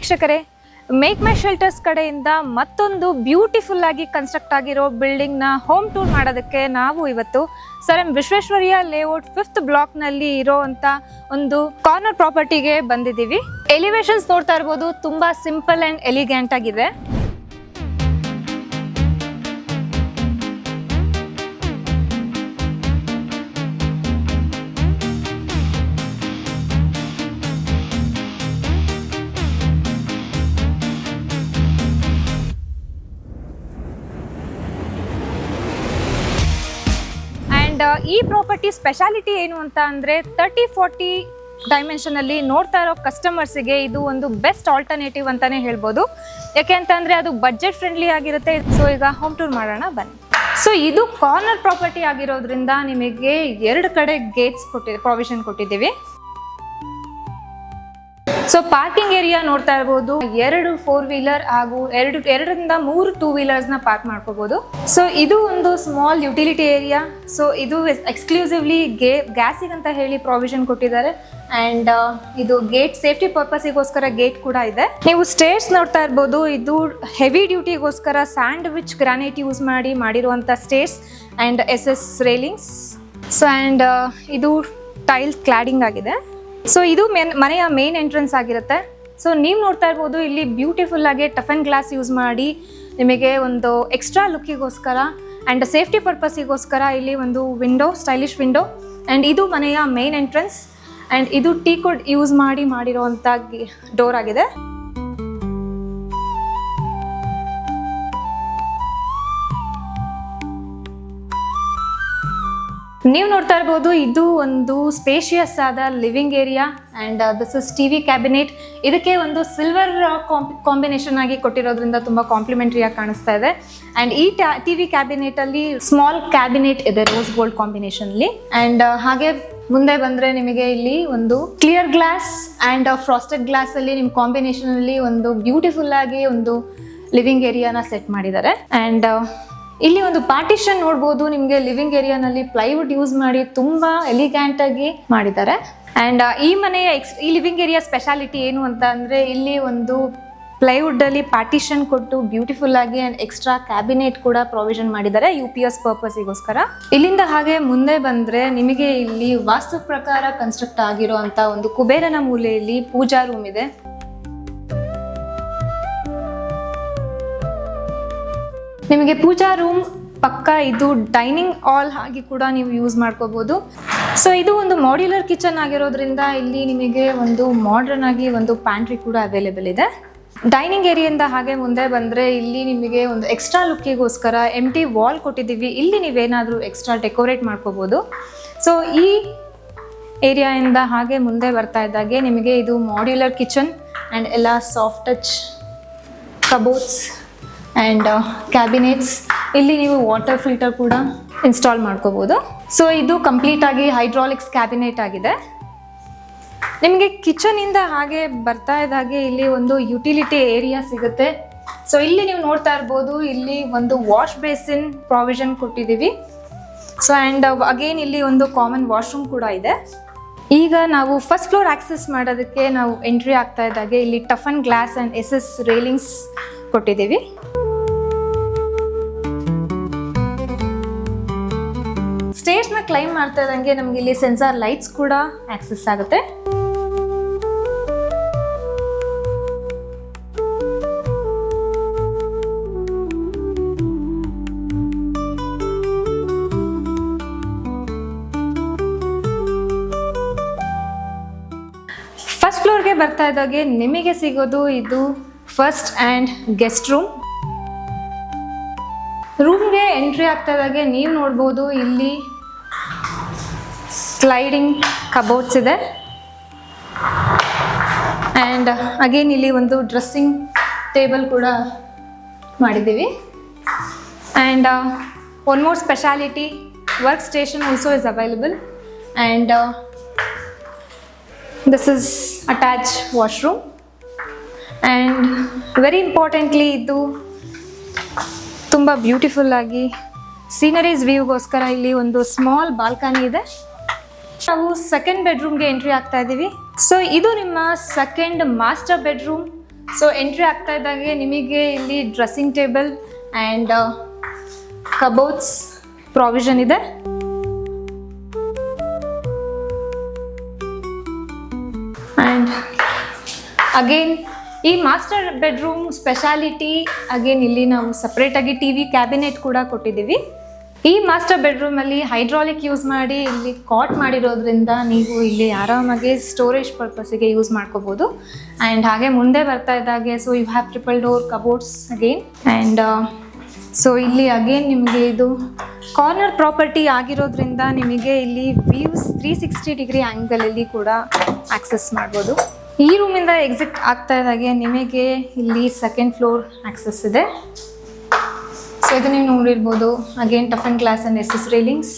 ವೀಕ್ಷಕರೇ, make My Shelters ಕಡೆಯಿಂದ ಮತ್ತೊಂದು ಬ್ಯೂಟಿಫುಲ್ ಆಗಿ ಕನ್ಸ್ಟ್ರಕ್ಟ್ ಆಗಿರೋ ಬಿಲ್ಡಿಂಗ್ನ ಹೋಮ್ ಟೂರ್ ಮಾಡೋದಕ್ಕೆ ನಾವು ಇವತ್ತು sir M Visvesvaraya layout 5th ಬ್ಲಾಕ್ನಲ್ಲಿ ಇರೋವಂಥ ಒಂದು ಕಾರ್ನರ್ ಪ್ರಾಪರ್ಟಿಗೆ ಬಂದಿದ್ದೀವಿ. ಎಲಿವೇಶನ್ಸ್ ನೋಡ್ತಾ ಇರ್ಬೋದು, ತುಂಬ ಸಿಂಪಲ್ ಆ್ಯಂಡ್ ಎಲಿಗ್ಯಾಂಟ್ ಆಗಿದೆ. ಈ ಪ್ರಾಪರ್ಟಿ ಸ್ಪೆಷಾಲಿಟಿ ಏನು ಅಂತ ಅಂದರೆ 30-40 ಡೈಮೆನ್ಷನಲ್ಲಿ ನೋಡ್ತಾ ಇರೋ ಕಸ್ಟಮರ್ಸಿಗೆ ಇದು ಒಂದು ಬೆಸ್ಟ್ ಆಲ್ಟರ್ನೇಟಿವ್ ಅಂತಲೇ ಹೇಳ್ಬೋದು. ಯಾಕೆ ಅಂತಂದರೆ ಅದು ಬಜೆಟ್ ಫ್ರೆಂಡ್ಲಿ ಆಗಿರುತ್ತೆ. ಸೊ ಈಗ ಹೋಮ್ ಟೂರ್ ಮಾಡೋಣ ಬನ್ನಿ. ಸೊ ಇದು ಕಾರ್ನರ್ ಪ್ರಾಪರ್ಟಿ ಆಗಿರೋದ್ರಿಂದ ನಿಮಗೆ 2 ಕಡೆ ಗೇಟ್ಸ್ ಪ್ರಾವಿಷನ್ ಕೊಟ್ಟಿದ್ದೀವಿ. ಸೊ ಪಾರ್ಕಿಂಗ್ ಏರಿಯಾ ನೋಡ್ತಾ ಇರ್ಬೋದು, 2 4-ವೀಲರ್ ಹಾಗೂ 2ರಿಂದ 3 2-ವೀಲರ್ಸ್ನ ಪಾರ್ಕ್ ಮಾಡ್ಕೋಬಹುದು. ಸೊ ಇದು ಒಂದು ಸ್ಮಾಲ್ ಯುಟಿಲಿಟಿ ಏರಿಯಾ. ಸೊ ಇದು ಎಕ್ಸ್ಕ್ಲೂಸಿವ್ಲಿ ಗ್ಯಾಸಿಗಂತ ಹೇಳಿ ಪ್ರಾವಿಷನ್ ಕೊಟ್ಟಿದ್ದಾರೆ. ಆ್ಯಂಡ್ ಇದು ಗೇಟ್ ಸೇಫ್ಟಿ ಪರ್ಪಸ್ಗೋಸ್ಕರ ಗೇಟ್ ಕೂಡ ಇದೆ. ನೀವು ಸ್ಟೇರ್ಸ್ ನೋಡ್ತಾ ಇರ್ಬೋದು, ಇದು ಹೆವಿ ಡ್ಯೂಟಿಗೋಸ್ಕರ ಸ್ಯಾಂಡ್ವಿಚ್ ಗ್ರಾನೈಟ್ ಯೂಸ್ ಮಾಡಿರುವಂಥ stairs and SS railings. So and ಇದು ಟೈಲ್ಸ್ ಕ್ಲಾಡಿಂಗ್ ಆಗಿದೆ. ಸೊ ಇದು ಮನೆಯ ಮೇನ್ ಎಂಟ್ರೆನ್ಸ್ ಆಗಿರುತ್ತೆ. ಸೊ ನೀವು ನೋಡ್ತಾ ಇರ್ಬೋದು, ಇಲ್ಲಿ ಬ್ಯೂಟಿಫುಲ್ ಆಗಿ ಟಫನ್ ಗ್ಲಾಸ್ ಯೂಸ್ ಮಾಡಿ ನಿಮಗೆ ಒಂದು ಎಕ್ಸ್ಟ್ರಾ ಲುಕ್ಕಿಗೋಸ್ಕರ ಆ್ಯಂಡ್ ಸೇಫ್ಟಿ ಪರ್ಪಸ್ಸಿಗೋಸ್ಕರ ಇಲ್ಲಿ ಒಂದು ವಿಂಡೋ, ಸ್ಟೈಲಿಶ್ ವಿಂಡೋ. ಆ್ಯಂಡ್ ಇದು ಮನೆಯ ಮೇನ್ ಎಂಟ್ರೆನ್ಸ್. ಆ್ಯಂಡ್ ಇದು ಟೀಕುಡ್ ಯೂಸ್ ಮಾಡಿರೋವಂಥ ಡೋರ್ ಆಗಿದೆ. ನೀವು ನೋಡ್ತಾ ಇರ್ಬೋದು, ಇದು ಒಂದು ಸ್ಪೇಷಿಯಸ್ ಆದ living area. And this is TV cabinet. ಇದಕ್ಕೆ ಒಂದು ಸಿಲ್ವರ್ ಕಾಂಬಿನೇಷನ್ ಆಗಿ ಕೊಟ್ಟಿರೋದ್ರಿಂದ ತುಂಬ ಕಾಂಪ್ಲಿಮೆಂಟ್ರಿಯಾಗಿ ಕಾಣಿಸ್ತಾ ಇದೆ. ಆ್ಯಂಡ್ ಈ TV ಕ್ಯಾಬಿನೆಟಲ್ಲಿ ಸ್ಮಾಲ್ ಕ್ಯಾಬಿನೆಟ್ ಇದೆ ರೋಸ್ ಗೋಲ್ಡ್ ಕಾಂಬಿನೇಷನ್ಲಿ. ಆ್ಯಂಡ್ ಹಾಗೆ ಮುಂದೆ ಬಂದರೆ ನಿಮಗೆ ಇಲ್ಲಿ ಒಂದು ಕ್ಲಿಯರ್ ಗ್ಲಾಸ್ ಆ್ಯಂಡ್ ಫ್ರಾಸ್ಟೆಡ್ ಗ್ಲಾಸಲ್ಲಿ ನಿಮ್ಮ ಕಾಂಬಿನೇಷನಲ್ಲಿ ಒಂದು ಬ್ಯೂಟಿಫುಲ್ ಆಗಿ ಒಂದು ಲಿವಿಂಗ್ ಏರಿಯಾನ ಸೆಟ್ ಮಾಡಿದ್ದಾರೆ. ಆ್ಯಂಡ್ ಇಲ್ಲಿ ಒಂದು ಪಾರ್ಟಿಷನ್ ನೋಡ್ಬೋದು. ನಿಮಗೆ ಲಿವಿಂಗ್ ಏರಿಯಾನಲ್ಲಿ ಪ್ಲೈವುಡ್ ಯೂಸ್ ಮಾಡಿ ತುಂಬ ಎಲಿಗ್ಯಾಂಟ್ ಆಗಿ ಮಾಡಿದ್ದಾರೆ. ಆ್ಯಂಡ್ ಈ ಲಿವಿಂಗ್ ಏರಿಯಾ ಸ್ಪೆಷಾಲಿಟಿ ಏನು ಅಂತ ಅಂದರೆ, ಇಲ್ಲಿ ಒಂದು ಪ್ಲೈವುಡ್ ಅಲ್ಲಿ ಪಾರ್ಟಿಷನ್ ಕೊಟ್ಟು ಬ್ಯೂಟಿಫುಲ್ ಆಗಿ ಆ್ಯಂಡ್ ಎಕ್ಸ್ಟ್ರಾ ಕ್ಯಾಬಿನೆಟ್ ಕೂಡ ಪ್ರಾವಿಷನ್ ಮಾಡಿದ್ದಾರೆ UPS ಪರ್ಪಸ್ಸಿಗೋಸ್ಕರ. ಇಲ್ಲಿಂದ ಹಾಗೆ ಮುಂದೆ ಬಂದರೆ ನಿಮಗೆ ಇಲ್ಲಿ ವಾಸ್ತು ಪ್ರಕಾರ ಕನ್ಸ್ಟ್ರಕ್ಟ್ ಆಗಿರೋ ಅಂಥ ಒಂದು ಕುಬೇರನ ಮೂಲೆಯಲ್ಲಿ ಪೂಜಾ ರೂಮ್ ಇದೆ. ನಿಮಗೆ ಪೂಜಾ ರೂಮ್ ಪಕ್ಕ ಇದು ಡೈನಿಂಗ್ ಹಾಲ್ ಆಗಿ ಕೂಡ ನೀವು ಯೂಸ್ ಮಾಡ್ಕೋಬಹುದು. ಸೊ ಇದು ಒಂದು ಮಾಡ್ಯುಲರ್ ಕಿಚನ್ ಆಗಿರೋದ್ರಿಂದ ಇಲ್ಲಿ ನಿಮಗೆ ಒಂದು ಮಾಡರ್ನ್ ಆಗಿ ಒಂದು ಪ್ಯಾಂಟ್ರಿ ಕೂಡ ಅವೈಲೇಬಲ್ ಇದೆ. ಡೈನಿಂಗ್ ಏರಿಯಿಂದ ಹಾಗೆ ಮುಂದೆ ಬಂದರೆ ಇಲ್ಲಿ ನಿಮಗೆ ಒಂದು ಎಕ್ಸ್ಟ್ರಾ ಲುಕ್ಕಿಗೋಸ್ಕರ ಎಂಟಿ ವಾಲ್ ಕೊಟ್ಟಿದ್ದೀವಿ. ಇಲ್ಲಿ ನೀವೇನಾದರೂ ಎಕ್ಸ್ಟ್ರಾ ಡೆಕೋರೇಟ್ ಮಾಡ್ಕೋಬೋದು. ಸೊ ಈ ಏರಿಯಾಯಿಂದ ಹಾಗೆ ಮುಂದೆ ಬರ್ತಾ ಇದ್ದಾಗೆ ನಿಮಗೆ ಇದು ಮಾಡ್ಯುಲರ್ ಕಿಚನ್ ಆ್ಯಂಡ್ ಎಲ್ಲ soft touch cupboards and cabinets. ಇಲ್ಲಿ ನೀವು ವಾಟರ್ ಫಿಲ್ಟರ್ ಕೂಡ ಇನ್ಸ್ಟಾಲ್ ಮಾಡ್ಕೋಬೋದು. ಸೊ ಇದು ಕಂಪ್ಲೀಟಾಗಿ ಹೈಡ್ರಾಲಿಕ್ಸ್ ಕ್ಯಾಬಿನೆಟ್ ಆಗಿದೆ. ನಿಮಗೆ ಕಿಚನಿಂದ ಹಾಗೆ ಬರ್ತಾ ಇದ್ದಾಗೆ ಇಲ್ಲಿ ಒಂದು ಯುಟಿಲಿಟಿ ಏರಿಯಾ ಸಿಗುತ್ತೆ. ಸೊ ಇಲ್ಲಿ ನೀವು ನೋಡ್ತಾ ಇರ್ಬೋದು, ಇಲ್ಲಿ ಒಂದು ವಾಶ್ ಬೇಸಿನ್ ಪ್ರಾವಿಷನ್ ಕೊಟ್ಟಿದ್ದೀವಿ. ಸೊ ಆ್ಯಂಡ್ ಅಗೇನ್ ಇಲ್ಲಿ ಒಂದು ಕಾಮನ್ ವಾಶ್ರೂಮ್ ಕೂಡ ಇದೆ. ಈಗ ನಾವು ಫಸ್ಟ್ ಫ್ಲೋರ್ ಆಕ್ಸೆಸ್ ಮಾಡೋದಕ್ಕೆ ನಾವು ಎಂಟ್ರಿ ಆಗ್ತಾ ಇದ್ದಾಗೆ ಇಲ್ಲಿ toughen glass and SS railings ಕೊಟ್ಟಿದ್ದೀವಿ. ಸ್ಟೇರ್ಸ್ನ ಕ್ಲೈಮ್ ಮಾಡ್ತಾ ಇದ್ದಂಗೆ ನಮಗೆ ಇಲ್ಲಿ ಸೆನ್ಸಾರ್ ಲೈಟ್ಸ್ ಕೂಡ ಆಕ್ಸೆಸ್ ಆಗುತ್ತೆ. ಫಸ್ಟ್ ಫ್ಲೋರ್ಗೆ ಬರ್ತಾ ಇದ್ದಾಗೆ ನಿಮಗೆ ಸಿಗೋದು ಇದು ಫಸ್ಟ್ ಆ್ಯಂಡ್ ಗೆಸ್ಟ್ ರೂಮ್. ರೂಮ್ಗೆ ಎಂಟ್ರಿ ಆಗ್ತಾ ಇದ್ದಾಗೆ ನೀವು ನೋಡ್ಬೋದು, ಇಲ್ಲಿ ಸ್ಲೈಡಿಂಗ್ ಕಬೋರ್ಡ್ಸ್ ಇದೆ. ಆ್ಯಂಡ್ ಅಗೇನ್ ಇಲ್ಲಿ ಒಂದು ಡ್ರೆಸ್ಸಿಂಗ್ ಟೇಬಲ್ ಕೂಡ ಮಾಡಿದ್ದೀವಿ. And one more speciality, work station also is available. And this is attach washroom. And very importantly ಇದು ತುಂಬ ಬ್ಯೂಟಿಫುಲ್ ಆಗಿ ಸೀನರೀಸ್ ವ್ಯೂಗೋಸ್ಕರ ಇಲ್ಲಿ ಒಂದು ಸ್ಮಾಲ್ ಬಾಲ್ಕನಿ ಇದೆ. ನಾವು ಸೆಕೆಂಡ್ ಬೆಡ್ರೂಮ್ಗೆ ಎಂಟ್ರಿ ಆಗ್ತಾ ಇದ್ದೀವಿ. ಸೊ ಇದು ನಿಮ್ಮ second master bedroom. So entry ಆಗ್ತಾ ಇದ್ದಾಗೆ ನಿಮಗೆ ಇಲ್ಲಿ dressing table and cupboards provision ಇದೆ. ಆ್ಯಂಡ್ ಅಗೇನ್ ಈ ಮಾಸ್ಟರ್ ಬೆಡ್ರೂಮ್ ಸ್ಪೆಷಾಲಿಟಿ ಅಗೇನ್ ಇಲ್ಲಿ ನಾವು ಸಪ್ರೇಟಾಗಿ ಟಿ ವಿ ಕ್ಯಾಬಿನೆಟ್ ಕೂಡ ಕೊಟ್ಟಿದ್ದೀವಿ. ಈ ಮಾಸ್ಟರ್ ಬೆಡ್ರೂಮಲ್ಲಿ ಹೈಡ್ರಾಲಿಕ್ ಯೂಸ್ ಮಾಡಿ ಇಲ್ಲಿ ಕಾಟ್ ಮಾಡಿರೋದ್ರಿಂದ ನೀವು ಇಲ್ಲಿ ಆರಾಮಾಗಿ ಸ್ಟೋರೇಜ್ ಪರ್ಪಸ್ಸಿಗೆ ಯೂಸ್ ಮಾಡ್ಕೋಬೋದು. ಆ್ಯಂಡ್ ಹಾಗೆ ಮುಂದೆ ಬರ್ತಾ ಇದ್ದಾಗೆ so you have triple door cupboards again. And so ಇಲ್ಲಿ ಅಗೇನ್ ನಿಮಗೆ ಇದು ಕಾರ್ನರ್ ಪ್ರಾಪರ್ಟಿ ಆಗಿರೋದ್ರಿಂದ ನಿಮಗೆ ಇಲ್ಲಿ ವ್ಯೂಸ್ 360 ಡಿಗ್ರಿ ಆ್ಯಂಗಲಲ್ಲಿ ಕೂಡ ಆಕ್ಸೆಸ್ ಮಾಡ್ಬೋದು. ಈ ರೂಮಿಂದ ಎಕ್ಸಿಟ್ ಆಗ್ತಾ ಇದ್ದಾಗೆ ನಿಮಗೆ ಇಲ್ಲಿ ಸೆಕೆಂಡ್ ಫ್ಲೋರ್ ಆಕ್ಸೆಸ್ ಇದೆ. ಸೊ ಇದು ನೀವು ನೋಡಿರ್ಬೋದು again toughened glass and S railings.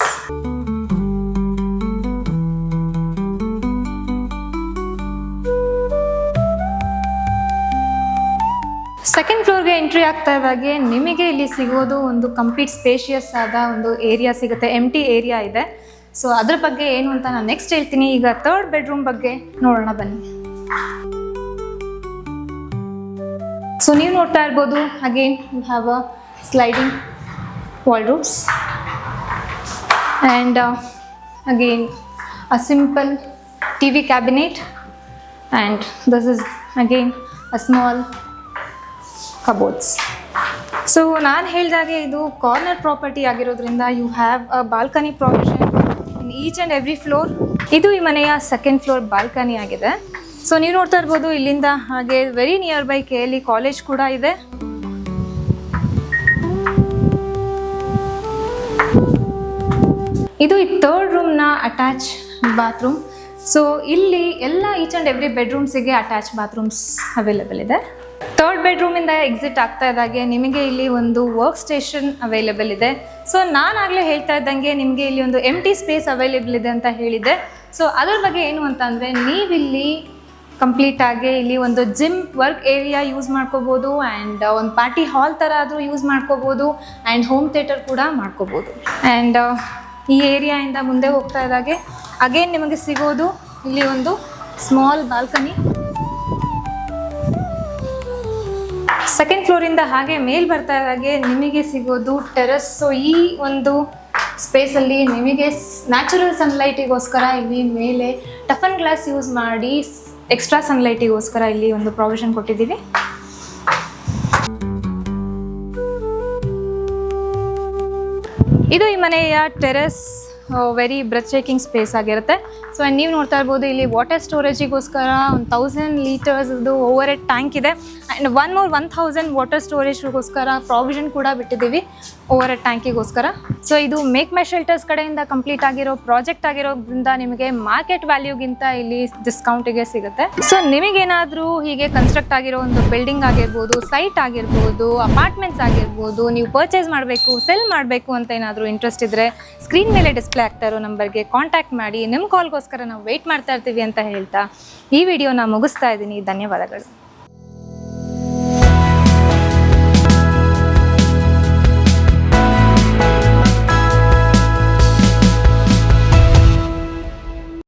Second ಫ್ಲೋರ್ಗೆ ಎಂಟ್ರಿ ಆಗ್ತಾ ಇದ್ದಾಗೆ ನಿಮಗೆ ಇಲ್ಲಿ ಸಿಗೋದು ಒಂದು ಕಂಪ್ಲೀಟ್ ಸ್ಪೇಷಿಯಸ್ ಆದ ಒಂದು ಏರಿಯಾ ಸಿಗುತ್ತೆ, ಎಂಟಿ ಏರಿಯಾ ಇದೆ. ಸೊ ಅದ್ರ ಬಗ್ಗೆ ಏನು ಅಂತ ನಾನು ನೆಕ್ಸ್ಟ್ ಹೇಳ್ತೀನಿ. ಈಗ ಥರ್ಡ್ ಬೆಡ್ರೂಮ್ ಬಗ್ಗೆ ನೋಡೋಣ ಬನ್ನಿ. ಸೊ ನೀವು ನೋಡ್ತಾ ಇರ್ಬೋದು again you have a sliding wardrobes and again a simple TV cabinet, and this is again a small cupboards. So ನಾನು ಹೇಳಿದಾಗೆ ಇದು ಕಾರ್ನರ್ ಪ್ರಾಪರ್ಟಿ ಆಗಿರೋದ್ರಿಂದ you have a balcony provision in each and every floor. ಇದು ಈ ಮನೆಯ second floor balcony ಆಗಿದೆ. So ನೀವು ನೋಡ್ತಾ ಇರ್ಬೋದು ಇಲ್ಲಿಂದ ಹಾಗೆ very near by KLE college ಕೂಡ ಇದೆ. ಇದು ಈ ಥರ್ಡ್ ರೂಮ್ನ ಅಟ್ಯಾಚ್ ಬಾತ್ರೂಮ್. ಸೊ ಇಲ್ಲಿ ಎಲ್ಲ ಈಚ್ ಆ್ಯಂಡ್ ಎವ್ರಿ ಬೆಡ್ರೂಮ್ಸಿಗೆ ಅಟ್ಯಾಚ್ ಬಾತ್ರೂಮ್ಸ್ ಅವೈಲೇಬಲ್ ಇದೆ. ಥರ್ಡ್ ಬೆಡ್ರೂಮಿಂದ ಎಕ್ಸಿಟ್ ಆಗ್ತಾ ಇದ್ದಾಗೆ ನಿಮಗೆ ಇಲ್ಲಿ ಒಂದು ವರ್ಕ್ ಸ್ಟೇಷನ್ ಅವೈಲೇಬಲ್ ಇದೆ. ಸೊ ನಾನಾಗಲೇ ಹೇಳ್ತಾ ಇದ್ದಂಗೆ ನಿಮಗೆ ಇಲ್ಲಿ ಒಂದು ಎಂಟಿ ಸ್ಪೇಸ್ ಅವೈಲೇಬಲ್ ಇದೆ ಅಂತ ಹೇಳಿದೆ. ಸೊ ಅದ್ರ ಬಗ್ಗೆ ಏನು ಅಂತ ಅಂದರೆ ನೀವಿಲ್ಲಿ ಕಂಪ್ಲೀಟಾಗಿ ಇಲ್ಲಿ ಒಂದು ಜಿಮ್ ವರ್ಕ್ ಏರಿಯಾ ಯೂಸ್ ಮಾಡ್ಕೋಬೋದು, ಆ್ಯಂಡ್ ಒಂದು ಪಾರ್ಟಿ ಹಾಲ್ ಥರ ಆದರೂ ಯೂಸ್ ಮಾಡ್ಕೋಬೋದು, ಆ್ಯಂಡ್ ಹೋಮ್ ಥಿಯೇಟರ್ ಕೂಡ ಮಾಡ್ಕೋಬೋದು. ಆ್ಯಂಡ್ ಈ ಏರಿಯಾಯಿಂದ ಮುಂದೆ ಹೋಗ್ತಾ ಇದ್ದಾಗೆ ಅಗೇನ್ ನಿಮಗೆ ಸಿಗೋದು ಇಲ್ಲಿ ಒಂದು ಸ್ಮಾಲ್ ಬಾಲ್ಕನಿ. ಸೆಕೆಂಡ್ ಫ್ಲೋರಿಂದ ಹಾಗೆ ಮೇಲ್ ಬರ್ತಾ ಇದ್ದಾಗೆ ನಿಮಗೆ ಸಿಗೋದು ಟೆರೆಸ್. ಸೊ ಈ ಒಂದು ಸ್ಪೇಸಲ್ಲಿ ನಿಮಗೆ ನ್ಯಾಚುರಲ್ ಸನ್ಲೈಟಿಗೋಸ್ಕರ ಇಲ್ಲಿ ಮೇಲೆ ಟಫ್ ಅಂಡ್ ಗ್ಲಾಸ್ ಯೂಸ್ ಮಾಡಿ ಎಕ್ಸ್ಟ್ರಾ ಸನ್ಲೈಟಿಗೋಸ್ಕರ ಇಲ್ಲಿ ಒಂದು ಪ್ರಾವಿಷನ್ ಕೊಟ್ಟಿದ್ದೀವಿ. ಇದು ಈ ಮನೆಯ terrace very breath shaking space ಆಗಿರುತ್ತೆ. ಸೊ ನೀವು ನೋಡ್ತಾ ಇರ್ಬೋದು ಇಲ್ಲಿ ವಾಟರ್ ಸ್ಟೋರೇಜಿಗೋಸ್ಕರ ಒಂದು 1000 ಲೀಟರ್ಸ್ದು ಓವರ್ ಹೆಡ್ ಟ್ಯಾಂಕ್ ಇದೆ. ಆ್ಯಂಡ್ 1000 ವಾಟರ್ ಸ್ಟೋರೇಜ್ಗೋಸ್ಕರ ಪ್ರಾವಿಷನ್ ಕೂಡ ಬಿಟ್ಟಿದ್ದೀವಿ ಓವರ್ ಹೆಡ್ ಟ್ಯಾಂಕಿಗೋಸ್ಕರ. ಸೊ ಇದು ಮೇಕ್ ಮೈ ಶೆಲ್ಟರ್ಸ್ ಕಡೆಯಿಂದ ಕಂಪ್ಲೀಟ್ ಆಗಿರೋ ಪ್ರಾಜೆಕ್ಟ್ ಆಗಿರೋದ್ರಿಂದ ನಿಮಗೆ ಮಾರ್ಕೆಟ್ ವ್ಯಾಲ್ಯೂಗಿಂತ ಇಲ್ಲಿ ಡಿಸ್ಕೌಂಟಿಗೆ ಸಿಗುತ್ತೆ. ಸೊ ನಿಮಗೇನಾದರೂ ಹೀಗೆ ಕನ್ಸ್ಟ್ರಕ್ಟ್ ಆಗಿರೋ ಒಂದು ಬಿಲ್ಡಿಂಗ್ ಆಗಿರ್ಬೋದು, ಸೈಟ್ ಆಗಿರ್ಬೋದು, ಅಪಾರ್ಟ್ಮೆಂಟ್ಸ್ ಆಗಿರ್ಬೋದು, ನೀವು ಪರ್ಚೇಸ್ ಮಾಡಬೇಕು, ಸೆಲ್ ಮಾಡಬೇಕು ಅಂತ ಏನಾದರೂ ಇಂಟ್ರೆಸ್ಟ್ ಇದ್ದರೆ ಸ್ಕ್ರೀನ್ ಮೇಲೆ ಡಿಸ್ಪ್ಲೇ ಆಗ್ತಾ ಇರೋ ನಂಬರ್ಗೆ ಕಾಂಟ್ಯಾಕ್ಟ್ ಮಾಡಿ. ನಿಮ್ಮ ಕಾಲ್ಗೋಸ್ಕರ ನಾವು ವೆಯ್ಟ್ ಮಾಡ್ತಾ ಇರ್ತೀವಿ ಅಂತ ಹೇಳ್ತಾ ಈ ವಿಡಿಯೋನ ಮುಗಿಸ್ತಾ ಇದ್ದೀನಿ. ಧನ್ಯವಾದಗಳು.